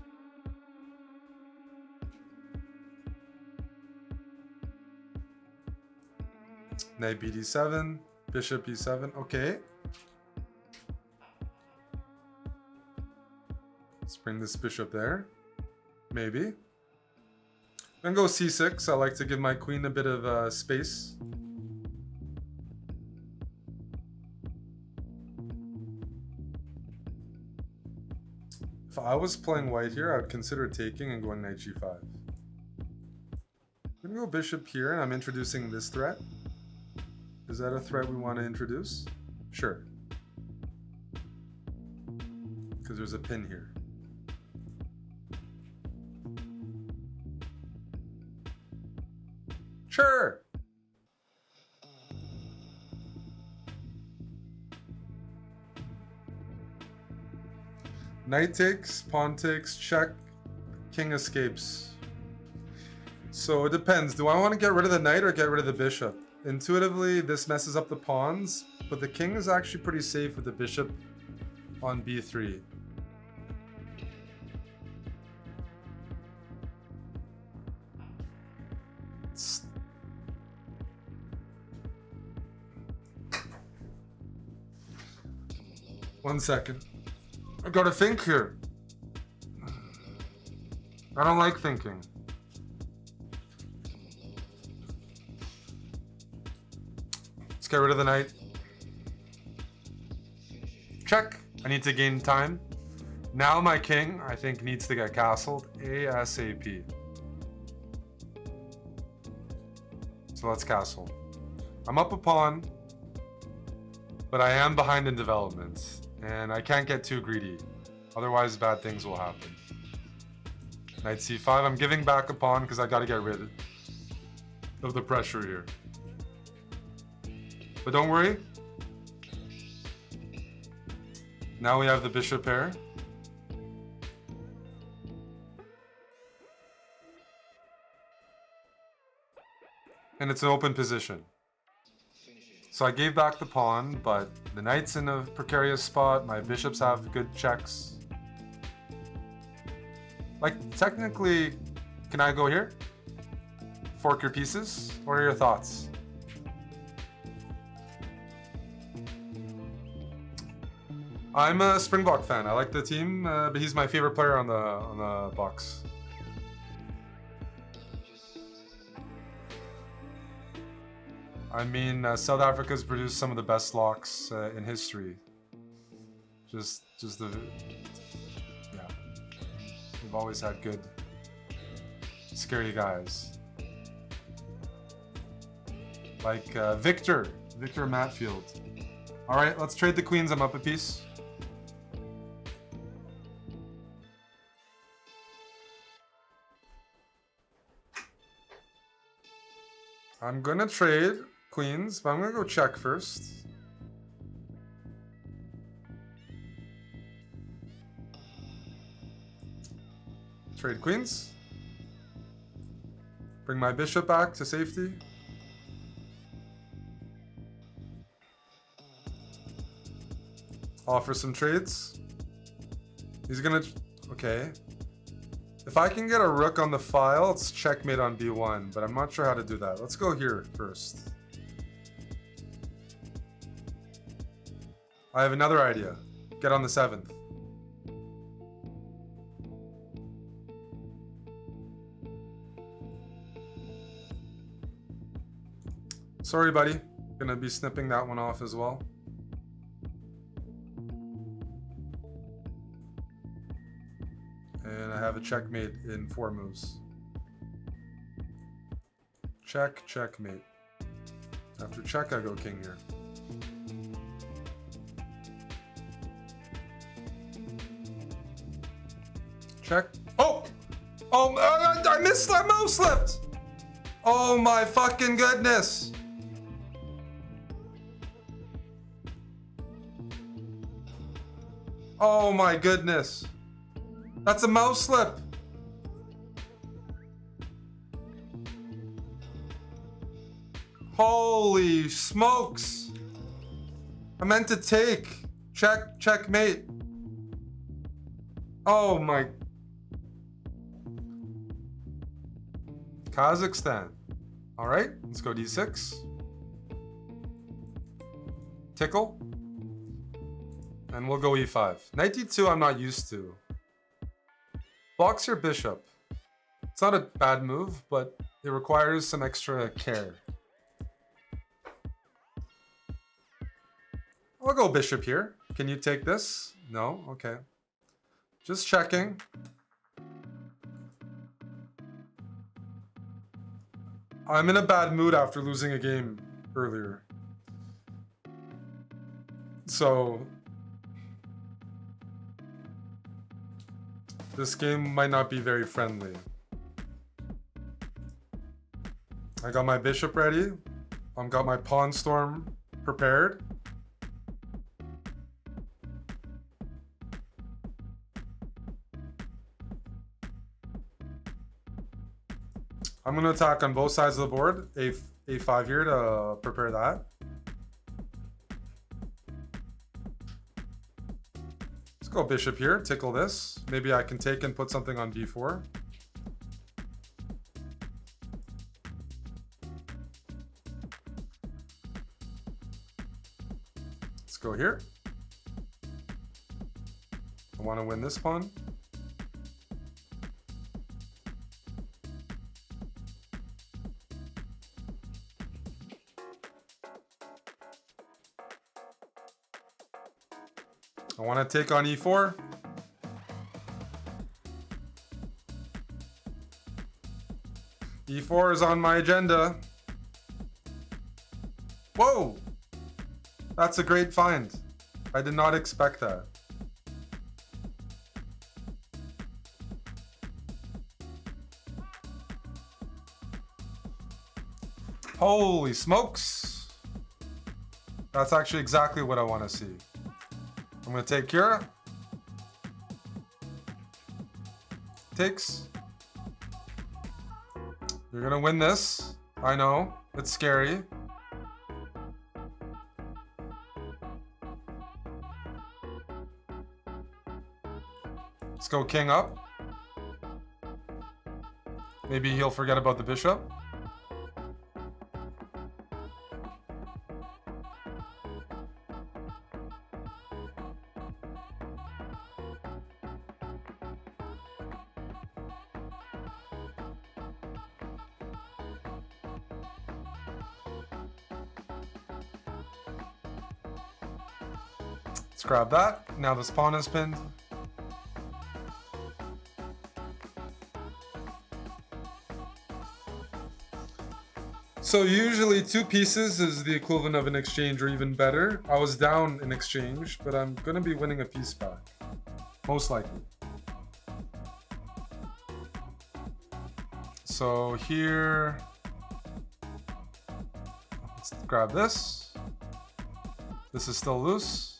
Knight bd7, bishop e7, okay. Let's bring this bishop there, maybe. Then go c6, I like to give my queen a bit of space. If I was playing white here, I would consider taking and going knight g5. I'm gonna go bishop here, and I'm introducing this threat. Is that a threat we want to introduce? Sure. Because there's a pin here. Sure! Knight takes, pawn takes, check, king escapes. So it depends. Do I want to get rid of the knight or get rid of the bishop? Intuitively, this messes up the pawns, but the king is actually pretty safe with the bishop on b3. One second. I gotta think here. I don't like thinking. Let's get rid of the knight. Check. I need to gain time. Now my king, I think, needs to get castled ASAP. So let's castle. I'm up a pawn, but I am behind in development. And I can't get too greedy, otherwise bad things will happen. Knight c5, I'm giving back a pawn because I gotta get rid of the pressure here. But don't worry. Now we have the bishop pair. And it's an open position. So I gave back the pawn, but the knight's in a precarious spot. My bishops have good checks. Like, technically, can I go here? Fork your pieces? What are your thoughts? I'm a Springbok fan. I like the team, but he's my favorite player on the box. I mean, South Africa's produced some of the best locks in history. Just the, yeah. We've always had good, scary guys. Like Victor Matfield. All right, let's trade the queens. I'm up a piece. I'm gonna trade queens, but I'm gonna go check first. Trade queens. Bring my bishop back to safety. Offer some trades. He's gonna... Okay. If I can get a rook on the file, it's checkmate on b1, but I'm not sure how to do that. Let's go here first. I have another idea. Get on the 7th. Sorry, buddy. Gonna be snipping that one off as well. And I have a checkmate in 4 moves. Check, checkmate. After check, I go king here. Check. Oh! Oh, I missed, I mouse slipped! Oh my fucking goodness! Oh my goodness. That's a mouse slip. Holy smokes. I meant to take. Check, checkmate. Oh my. Kazakhstan. All right, let's go d6. Tickle. And we'll go e5. Knight d2 I'm not used to. Blocks your bishop. It's not a bad move, but it requires some extra care. I'll go bishop here. Can you take this? No? Okay. Just checking. I'm in a bad mood after losing a game earlier. So this game might not be very friendly. I got my bishop ready. I've got my pawn storm prepared. I'm going to attack on both sides of the board. A5 here to prepare that. Let's go bishop here, tickle this. Maybe I can take and put something on b4. Let's go here. I want to win this pawn. I want to take on e4. e4 is on my agenda. Whoa! That's a great find. I did not expect that. Holy smokes! That's actually exactly what I want to see. I'm going to take Kira. Takes. You're going to win this. I know. It's scary. Let's go king up. Maybe he'll forget about the bishop. Let's grab that. Now this pawn is pinned. So usually 2 pieces is the equivalent of an exchange or even better. I was down in exchange, but I'm going to be winning a piece back. Most likely. So here, let's grab this. This is still loose.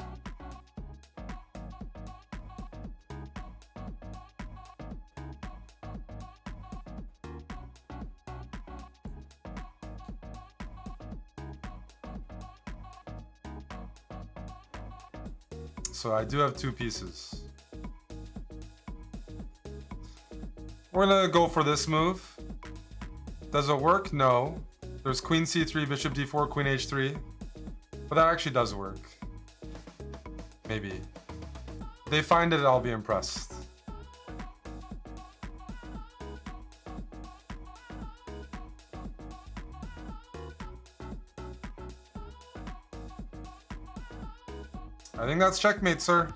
So I do have 2 pieces. We're gonna go for this move. Does it work? No. There's queen c3, bishop d4, queen h3. But that actually does work. Maybe. If they find it, I'll be impressed. I think that's checkmate, sir.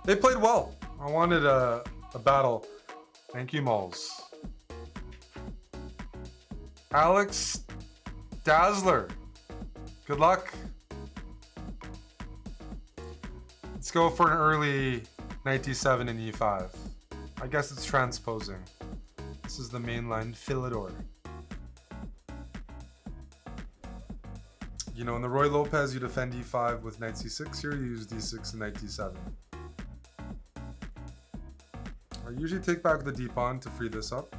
They played well. I wanted a battle. Thank you, Moles. Alex Dazzler. Good luck. Let's go for an early knight d7 and e5. I guess it's transposing. This is the mainline Philidor. You know, in the Roy Lopez, you defend e5 with knight c6. Here you use d6 and knight d7. I usually take back the d-pawn to free this up.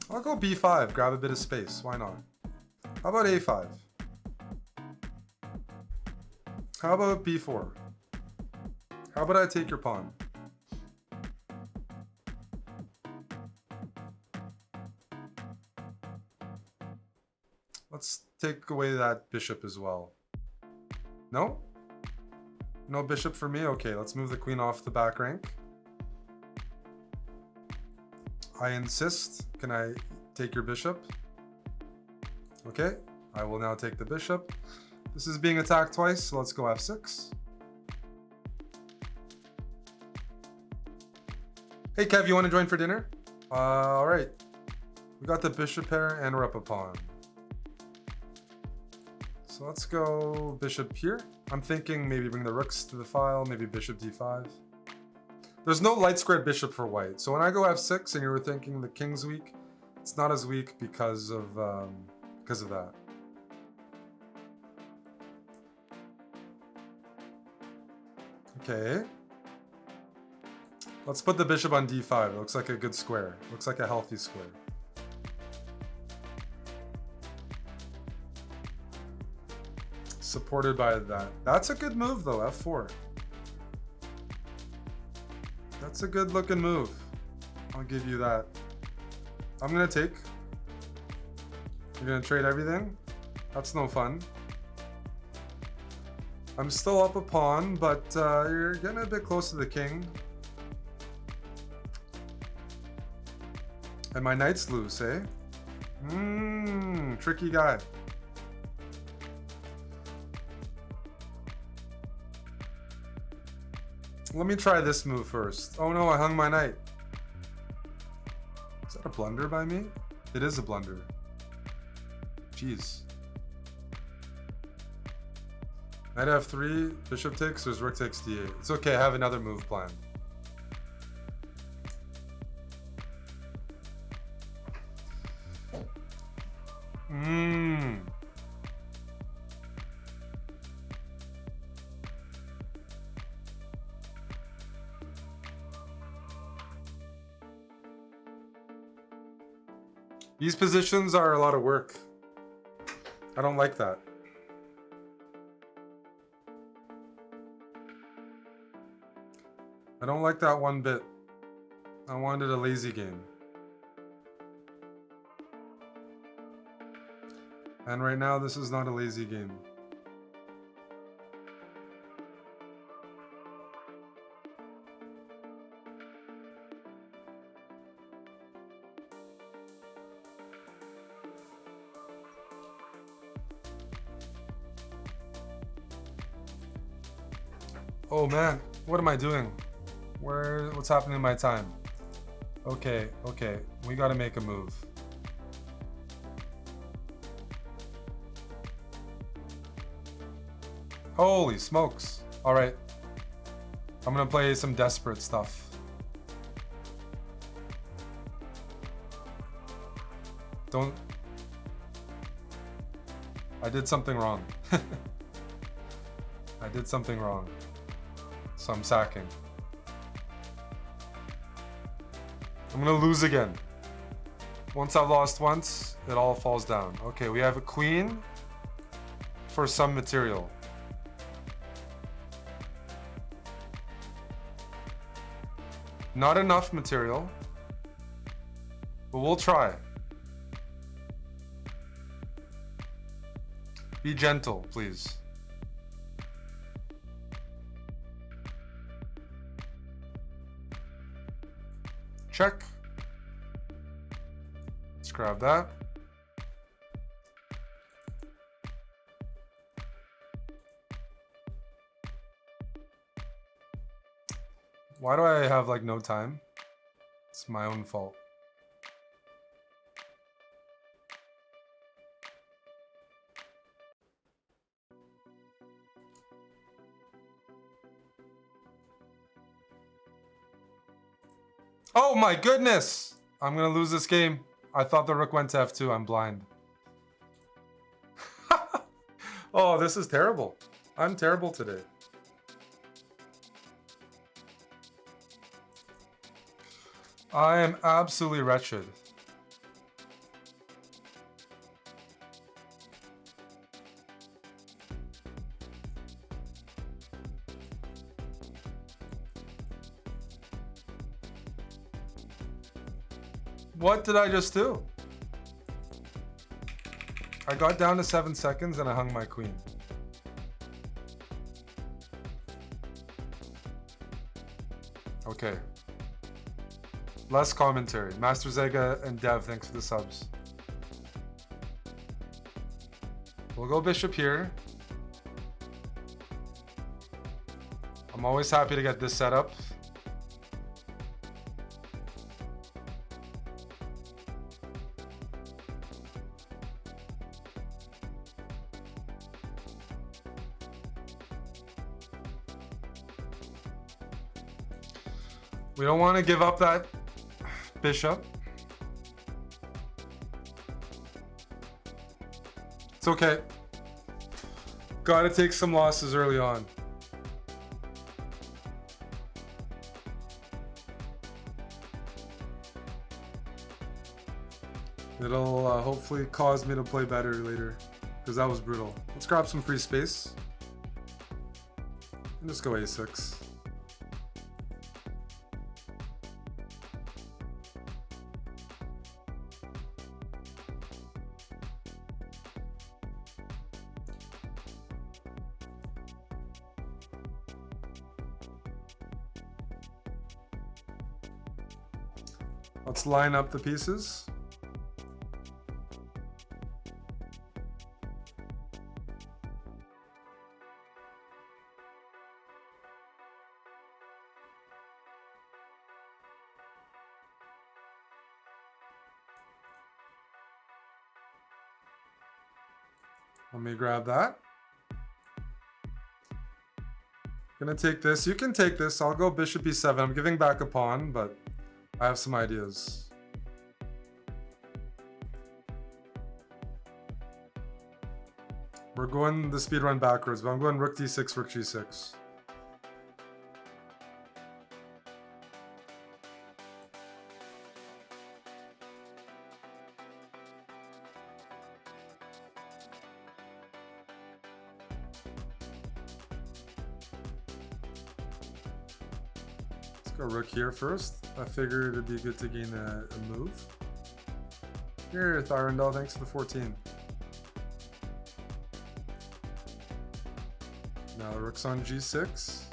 I'll go b5, grab a bit of space. Why not? How about a5? How about b4? How about I take your pawn? Let's take away that bishop as well. No? No bishop for me? Okay, let's move the queen off the back rank. I insist. Can I take your bishop? Okay, I will now take the bishop. This is being attacked twice, so let's go f6. Hey Kev, you want to join for dinner? Alright. We got the bishop pair and we're up a pawn. So let's go bishop here. I'm thinking maybe bring the rooks to the file, maybe bishop d5. There's no light squared bishop for white. So when I go f6 and you were thinking the king's weak, it's not as weak because of that. Okay. Let's put the bishop on d5. It looks like a good square. It looks like a healthy square. Supported by that. That's a good move though, f4. That's a good looking move. I'll give you that. I'm gonna take. You're gonna trade everything? That's no fun. I'm still up a pawn, but you're getting a bit close to the king. And my knight's loose, eh? Tricky guy. Let me try this move first. Oh no, I hung my knight. Is that a blunder by me? It is a blunder. Jeez. Knight f3, bishop takes, there's rook takes d8. It's okay, I have another move planned. These positions are a lot of work. I don't like that. I don't like that one bit. I wanted a lazy game. And right now, this is not a lazy game. Oh man, what am I doing? What's happening in my time? Okay, we gotta make a move. Holy smokes. All right, I'm gonna play some desperate stuff. I did something wrong. I did something wrong. So I'm sacking. I'm gonna lose again. Once I've lost once, it all falls down. Okay, we have a queen for some material. Not enough material, but we'll try. Be gentle, please. Check. Let's grab that. Why do I have like no time? It's my own fault. Oh my goodness! I'm gonna lose this game. I thought the rook went to f2. I'm blind. Oh, this is terrible. I'm terrible today. I am absolutely wretched. What did I just do? I got down to 7 seconds and I hung my queen. Okay. Less commentary. Master Zega and Dev, thanks for the subs. We'll go bishop here. I'm always happy to get this set up. We don't want to give up that bishop. It's okay. Gotta take some losses early on. It'll hopefully cause me to play better later, because that was brutal. Let's grab some free space. And just go a6. Let's line up the pieces. Let me grab that. Gonna take this. You can take this. I'll go bishop e7. I'm giving back a pawn, but I have some ideas. We're going the speedrun backwards, but I'm going rook d6, rook g6. Let's go rook here first. I figured it'd be good to gain a move. Here, Thyrendal, thanks for the 14. Now rook's on g6.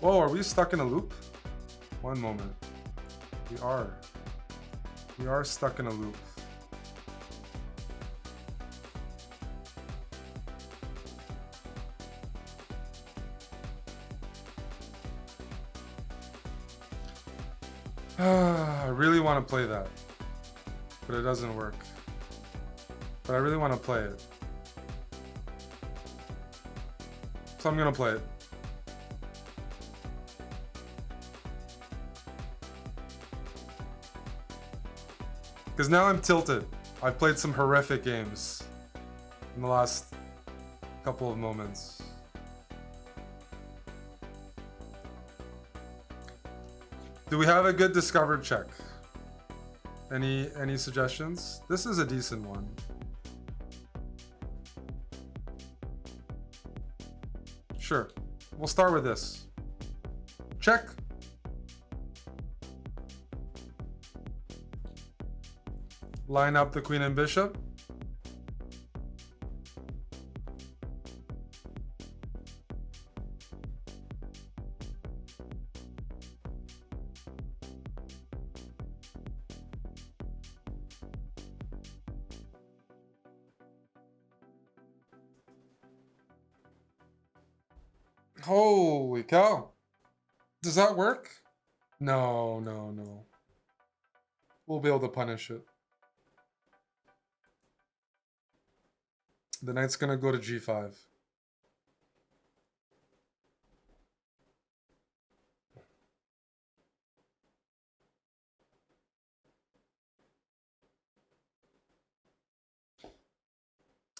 Whoa, are we stuck in a loop? One moment. We are. We are stuck in a loop. I really want to play that, but it doesn't work. But I really want to play it. So I'm going to play it. Because now I'm tilted. I've played some horrific games in the last couple of moments. Do we have a good discovered check? Any suggestions? This is a decent one. Sure. We'll start with this. Check. Line up the queen and bishop. Holy cow. Does that work? No, no, no. We'll be able to punish it. The knight's gonna go to g5.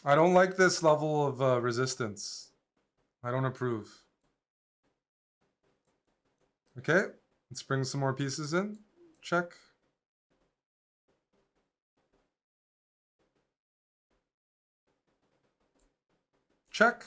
I don't like this level of resistance. I don't approve. Okay, let's bring some more pieces in. Check. Check.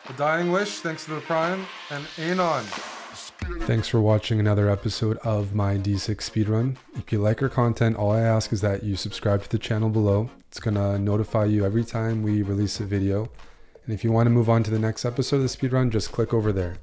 A Dying Wish, thanks to the Prime, and Anon. Thanks for watching another episode of my D6 speedrun. If you like our content, all I ask is that you subscribe to the channel below. It's gonna notify you every time we release a video. And if you want to move on to the next episode of the speedrun, just click over there.